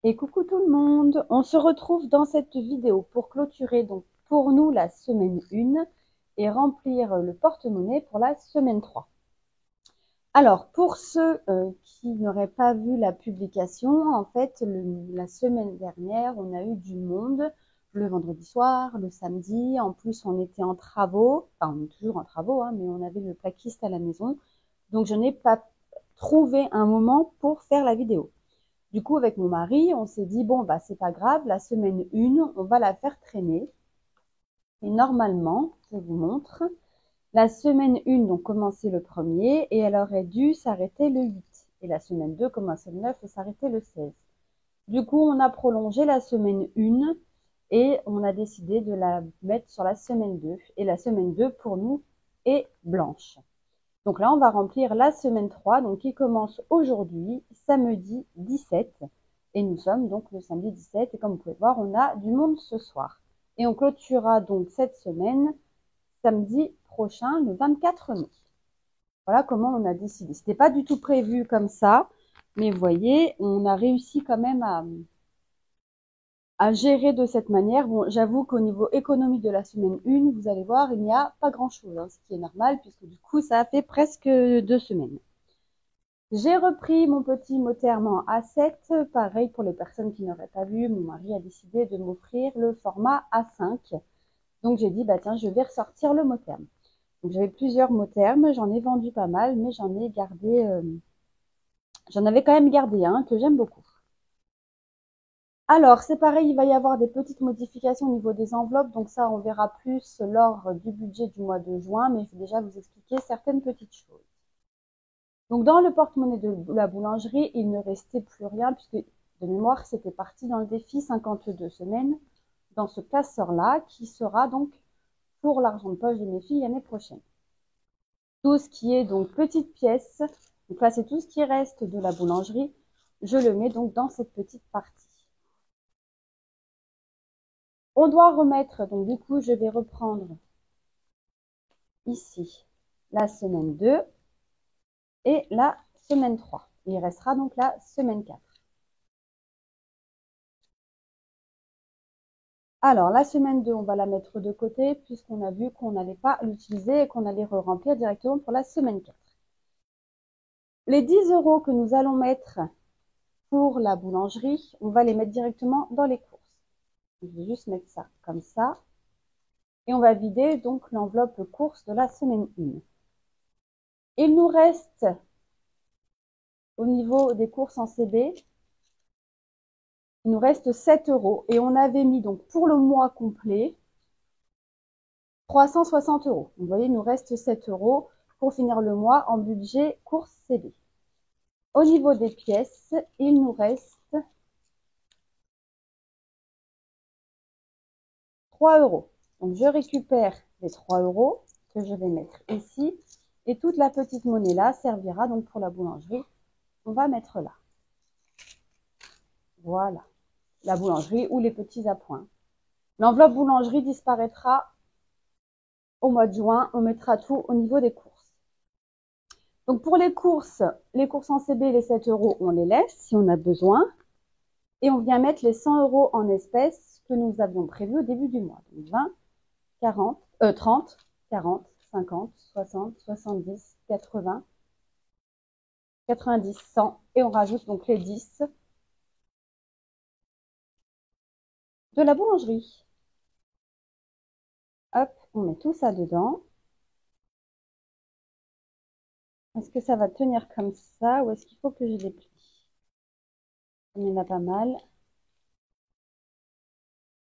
Et coucou tout le monde, on se retrouve dans cette vidéo pour clôturer donc pour nous la semaine 1 et remplir le porte-monnaie pour la semaine 3. Alors pour ceux qui n'auraient pas vu la publication, en fait la semaine dernière on a eu du monde le vendredi soir, le samedi, en plus on était en travaux, enfin on est toujours en travaux, hein, mais on avait le plaquiste à la maison, donc je n'ai pas trouvé un moment pour faire la vidéo. Du coup, avec mon mari, on s'est dit, bon, bah, c'est pas grave, la semaine 1, on va la faire traîner. Et normalement, je vous montre, la semaine 1, donc, commençait le 1er et elle aurait dû s'arrêter le 8. Et la semaine 2 commençait le 9 et s'arrêtait le 16. Du coup, on a prolongé la semaine 1 et on a décidé de la mettre sur la semaine 2. Et la semaine 2, pour nous, est blanche. Donc là, on va remplir la semaine 3, donc qui commence aujourd'hui, samedi 17. Et nous sommes donc le samedi 17. Et comme vous pouvez voir, on a du monde ce soir. Et on clôturera donc cette semaine, samedi prochain, le 24 mai. Voilà comment on a décidé. Ce n'était pas du tout prévu comme ça. Mais vous voyez, on a réussi quand même à gérer de cette manière. Bon, j'avoue qu'au niveau économique de la semaine 1, vous allez voir, il n'y a pas grand-chose, hein, ce qui est normal, puisque du coup, ça a fait presque 2 semaines. J'ai repris mon petit mot terme en A7. Pareil pour les personnes qui n'auraient pas vu, mon mari a décidé de m'offrir le format A5. Donc, j'ai dit, bah tiens, je vais ressortir le mot terme. Donc, j'avais plusieurs mots termes, j'en ai vendu pas mal, mais j'en ai gardé, j'en avais quand même gardé un que j'aime beaucoup. Alors, c'est pareil, il va y avoir des petites modifications au niveau des enveloppes, donc ça, on verra plus lors du budget du mois de juin, mais je vais déjà vous expliquer certaines petites choses. Donc, dans le porte-monnaie de la boulangerie, il ne restait plus rien, puisque de mémoire, c'était parti dans le défi 52 semaines, dans ce classeur-là, qui sera donc pour l'argent de poche de mes filles l'année prochaine. Tout ce qui est donc petites pièces, donc là, c'est tout ce qui reste de la boulangerie, je le mets donc dans cette petite partie. On doit remettre, donc du coup, je vais reprendre ici la semaine 2 et la semaine 3. Il restera donc la semaine 4. Alors, la semaine 2, on va la mettre de côté puisqu'on a vu qu'on n'allait pas l'utiliser et qu'on allait re-remplir directement pour la semaine 4. Les 10 € que nous allons mettre pour la boulangerie, on va les mettre directement dans les courses. Je vais juste mettre ça comme ça. Et on va vider donc l'enveloppe course de la semaine 1. Il nous reste, au niveau des courses en CB, il nous reste 7 € et on avait mis donc pour le mois complet 360 €. Vous voyez, il nous reste 7 € pour finir le mois en budget course CB. Au niveau des pièces, il nous reste 3 €. Donc je récupère les 3 € que je vais mettre ici et toute la petite monnaie là servira donc pour la boulangerie. On va mettre là. Voilà, la boulangerie ou les petits appoints. L'enveloppe boulangerie disparaîtra au mois de juin. On mettra tout au niveau des courses. Donc pour les courses en CB, les 7 € on les laisse si on a besoin. Et on vient mettre les 100 € en espèces que nous avions prévu au début du mois. Donc 20, 40, 30, 40, 50, 60, 70, 80, 90, 100. Et on rajoute donc les 10 de la boulangerie. Hop, on met tout ça dedans. Est-ce que ça va tenir comme ça ou est-ce qu'il faut que je déplie? Il y en a pas mal.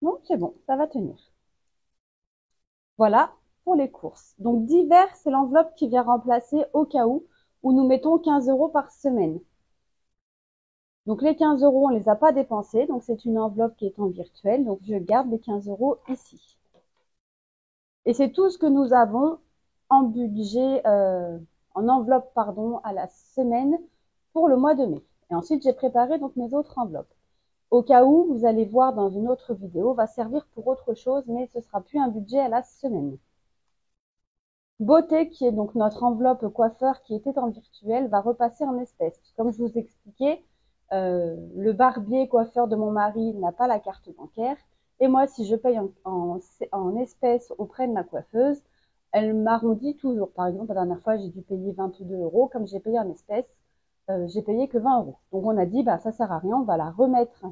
Non, c'est bon, ça va tenir. Voilà pour les courses. Donc divers, c'est l'enveloppe qui vient remplacer au cas où nous mettons 15 € par semaine. Donc les 15 €, on ne les a pas dépensés, donc c'est une enveloppe qui est en virtuel, donc je garde les 15 € ici. Et c'est tout ce que nous avons en budget, en enveloppe, pardon, à la semaine pour le mois de mai. Et ensuite, j'ai préparé donc mes autres enveloppes. au cas où, vous allez voir dans une autre vidéo, va servir pour autre chose, mais ce sera plus un budget à la semaine. Beauté, qui est donc notre enveloppe coiffeur qui était en virtuel, va repasser en espèces. Comme je vous expliquais, le barbier coiffeur de mon mari n'a pas la carte bancaire. Et moi, si je paye en espèces auprès de ma coiffeuse, elle m'arrondit toujours. Par exemple, la dernière fois, j'ai dû payer 22 euros. Comme j'ai payé en espèces, j'ai payé que 20 euros. Donc on a dit, bah ça sert à rien, on va la remettre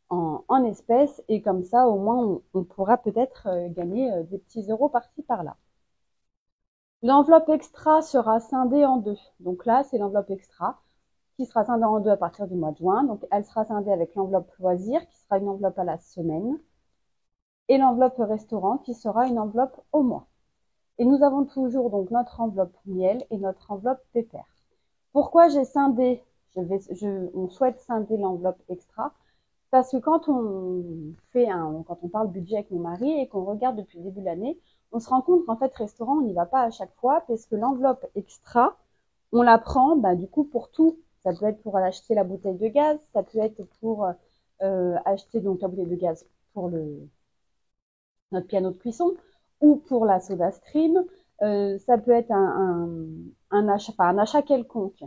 en espèces. Et comme ça, au moins, on pourra peut-être gagner des petits euros par-ci, par-là. L'enveloppe extra sera scindée en deux. Donc là, c'est l'enveloppe extra qui sera scindée en deux à partir du mois de juin. Donc elle sera scindée avec l'enveloppe loisir qui sera une enveloppe à la semaine et l'enveloppe restaurant qui sera une enveloppe au mois. Et nous avons toujours donc notre enveloppe miel et notre enveloppe pépère. Pourquoi j'ai scindé, on souhaite scinder l'enveloppe extra? Parce que quand on parle budget avec mon mari et qu'on regarde depuis le début de l'année, on se rend compte qu'en fait, restaurant, on n'y va pas à chaque fois parce que l'enveloppe extra, on la prend du coup pour tout. Ça peut être pour acheter la bouteille de gaz, ça peut être pour acheter donc la bouteille de gaz pour notre piano de cuisson ou pour la soda stream. Ça peut être un achat quelconque.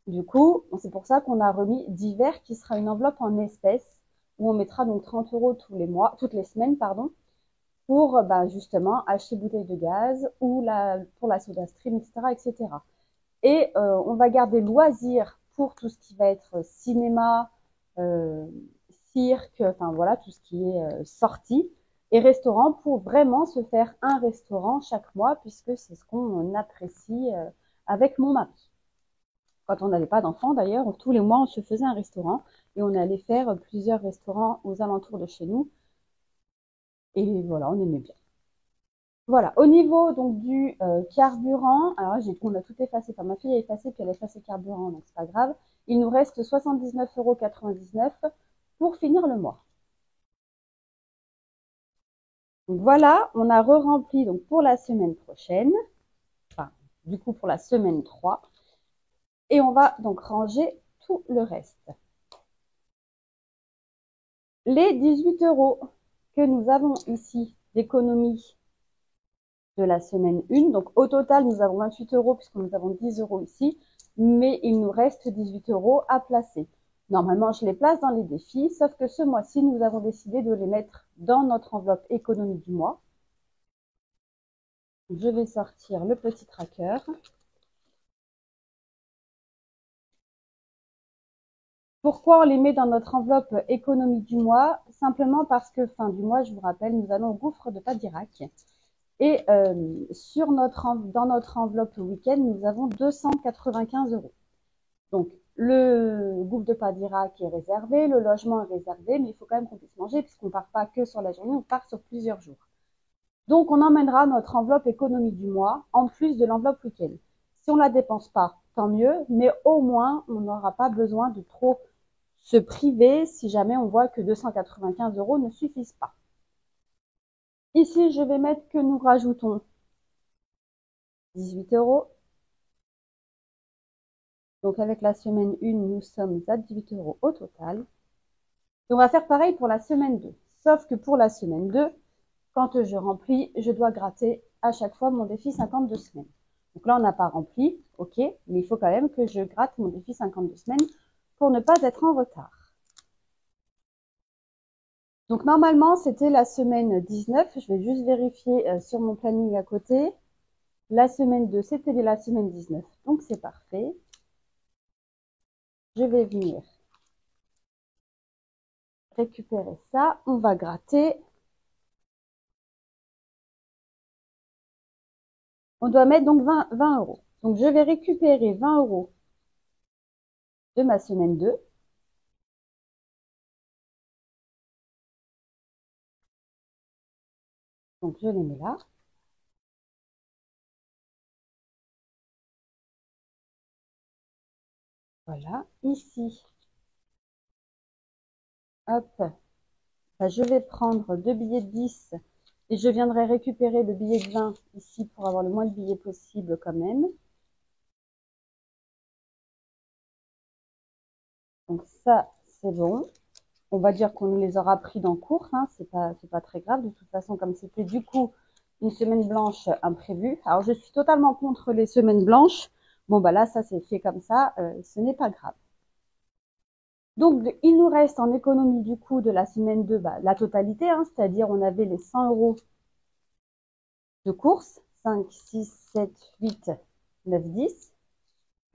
Du coup, c'est pour ça qu'on a remis divers qui sera une enveloppe en espèces où on mettra donc 30 euros toutes les semaines, pour justement acheter bouteille de gaz ou pour la soda stream, etc., etc. Et on va garder loisir pour tout ce qui va être cinéma, euh, cirque, enfin voilà, tout ce qui est sortie, et restaurant pour vraiment se faire un restaurant chaque mois, puisque c'est ce qu'on apprécie avec mon mari. Quand on n'avait pas d'enfants, d'ailleurs, tous les mois, on se faisait un restaurant et on allait faire plusieurs restaurants aux alentours de chez nous. Et voilà, on aimait bien. Voilà, au niveau donc du carburant, alors on a tout effacé, enfin ma fille a effacé, puis elle a effacé le carburant, donc c'est pas grave. Il nous reste 79,99 € pour finir le mois. Donc voilà, on a re-rempli donc pour la semaine prochaine, enfin du coup pour la semaine 3, et on va donc ranger tout le reste. Les 18 € que nous avons ici d'économie de la semaine 1. Donc au total, nous avons 28 € puisque nous avons 10 € ici, mais il nous reste 18 € à placer. Normalement, je les place dans les défis, sauf que ce mois-ci, nous avons décidé de les mettre dans notre enveloppe économie du mois. Je vais sortir le petit tracker. Pourquoi on les met dans notre enveloppe économie du mois? Simplement parce que fin du mois, je vous rappelle, nous allons au gouffre de Padirac. Et dans notre enveloppe week-end, nous avons 295 €. Donc, le gouffre de Padirac est réservé, le logement est réservé, mais il faut quand même qu'on puisse manger puisqu'on ne part pas que sur la journée, on part sur plusieurs jours. Donc, on emmènera notre enveloppe économie du mois en plus de l'enveloppe week-end. Si on ne la dépense pas, tant mieux, mais au moins, on n'aura pas besoin de trop se priver si jamais on voit que 295 € ne suffisent pas. Ici, je vais mettre que nous rajoutons 18 €. Donc avec la semaine 1, nous sommes à 18 € au total. Et on va faire pareil pour la semaine 2. Sauf que pour la semaine 2, quand je remplis, je dois gratter à chaque fois mon défi 52 semaines. Donc là, on n'a pas rempli, ok, mais il faut quand même que je gratte mon défi 52 semaines pour ne pas être en retard. Donc normalement, c'était la semaine 19. Je vais juste vérifier sur mon planning à côté. La semaine 2, c'était la semaine 19. Donc c'est parfait. Je vais venir récupérer ça. On va gratter. On doit mettre donc 20 €. Donc je vais récupérer 20 € de ma semaine 2. Donc je les mets là. Voilà, ici. Hop. Je vais prendre 2 billets de 10 et je viendrai récupérer le billet de 20 ici pour avoir le moins de billets possible quand même. Donc ça, c'est bon. on va dire qu'on les aura pris dans course, hein, c'est pas très grave. De toute façon, comme c'était du coup une semaine blanche imprévue. Alors, je suis totalement contre les semaines blanches. Bon, bah là, ça c'est fait comme ça, ce n'est pas grave. Donc, il nous reste en économie du coup de la semaine 2, bah, la totalité, hein, c'est-à-dire on avait les 100 € de course, 5, 6, 7, 8, 9, 10,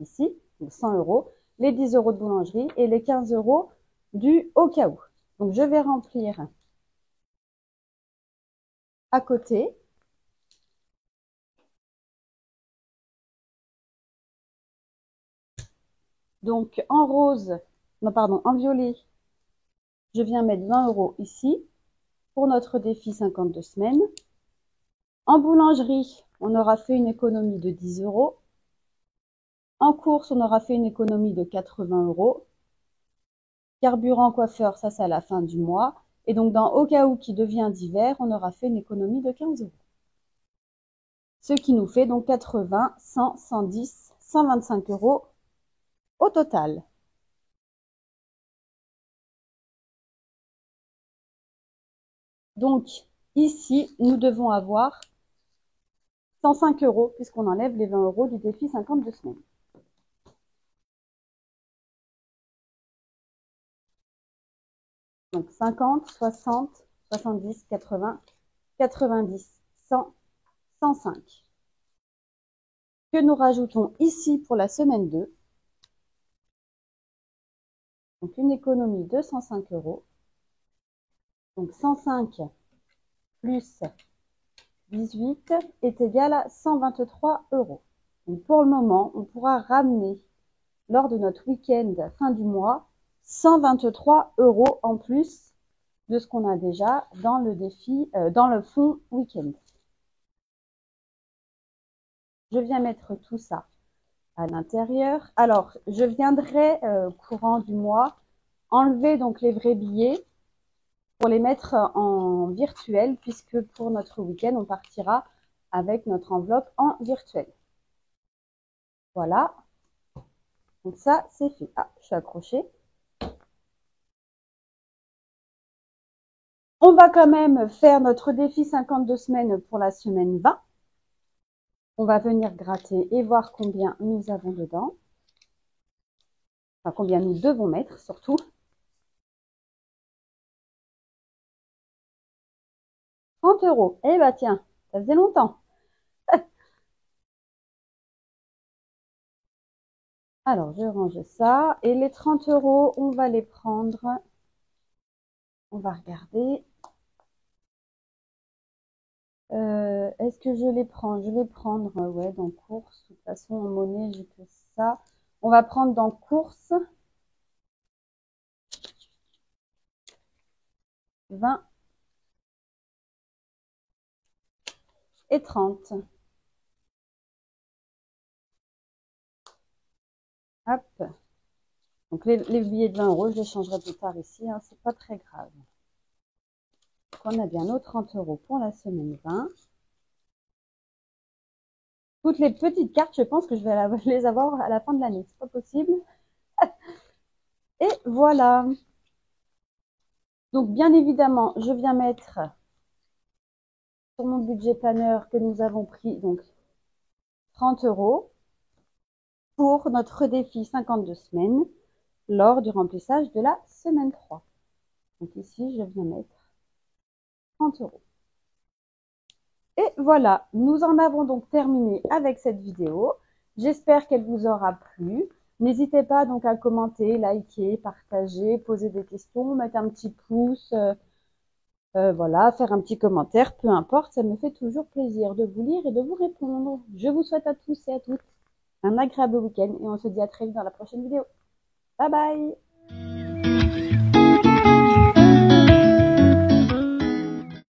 ici, donc 100 €, les 10 € de boulangerie et les 15 € du au cas où. Donc, je vais remplir à côté. Donc, en rose, non, pardon, en violet, je viens mettre 20 € ici pour notre défi 52 semaines. En boulangerie, on aura fait une économie de 10 €. En course, on aura fait une économie de 80 €. Carburant coiffeur, ça c'est à la fin du mois. Et donc dans au cas où qui devient d'hiver, on aura fait une économie de 15 €. Ce qui nous fait donc 80, 100, 110, 125 € au total. Donc ici, nous devons avoir 105 € puisqu'on enlève les 20 € du défi 52 semaines. Donc 50, 60, 70, 80, 90, 100, 105. Que nous rajoutons ici pour la semaine 2. Donc une économie de 105 €. Donc 105 plus 18 est égal à 123 €. Donc pour le moment, on pourra ramener lors de notre week-end fin du mois 123 € en plus de ce qu'on a déjà dans le défi, dans le fonds week-end. Je viens mettre tout ça à l'intérieur. Alors, je viendrai courant du mois enlever donc les vrais billets pour les mettre en virtuel, puisque pour notre week-end, on partira avec notre enveloppe en virtuel. Voilà. Donc ça, c'est fait. Ah, je suis accrochée. On va quand même faire notre défi 52 semaines pour la semaine 20. On va venir gratter et voir combien nous avons dedans. Enfin, combien nous devons mettre, surtout. 30 €. Eh bah tiens, ça faisait longtemps. Alors, je range ça. Et les 30 €, on va les prendre. On va regarder. Est-ce que je les prends? Je vais prendre, ouais, dans course. De toute façon, en monnaie, j'ai que ça. On va prendre dans course 20 et 30. Hop. Donc, les billets de 20 €, je les changerai plus tard ici, hein, c'est pas très grave. Donc, on a bien nos 30 € pour la semaine 20. Toutes les petites cartes, je pense que je vais les avoir à la fin de l'année. C'est pas possible. Et voilà. Donc, bien évidemment, je viens mettre sur mon budget planeur que nous avons pris, donc 30 € pour notre défi 52 semaines lors du remplissage de la semaine 3. Donc ici, je viens mettre 30 €. Et voilà, nous en avons donc terminé avec cette vidéo. J'espère qu'elle vous aura plu. N'hésitez pas donc à commenter, liker, partager, poser des questions, mettre un petit pouce, voilà, faire un petit commentaire, peu importe, ça me fait toujours plaisir de vous lire et de vous répondre. Je vous souhaite à tous et à toutes un agréable week-end et on se dit à très vite dans la prochaine vidéo. Bye bye!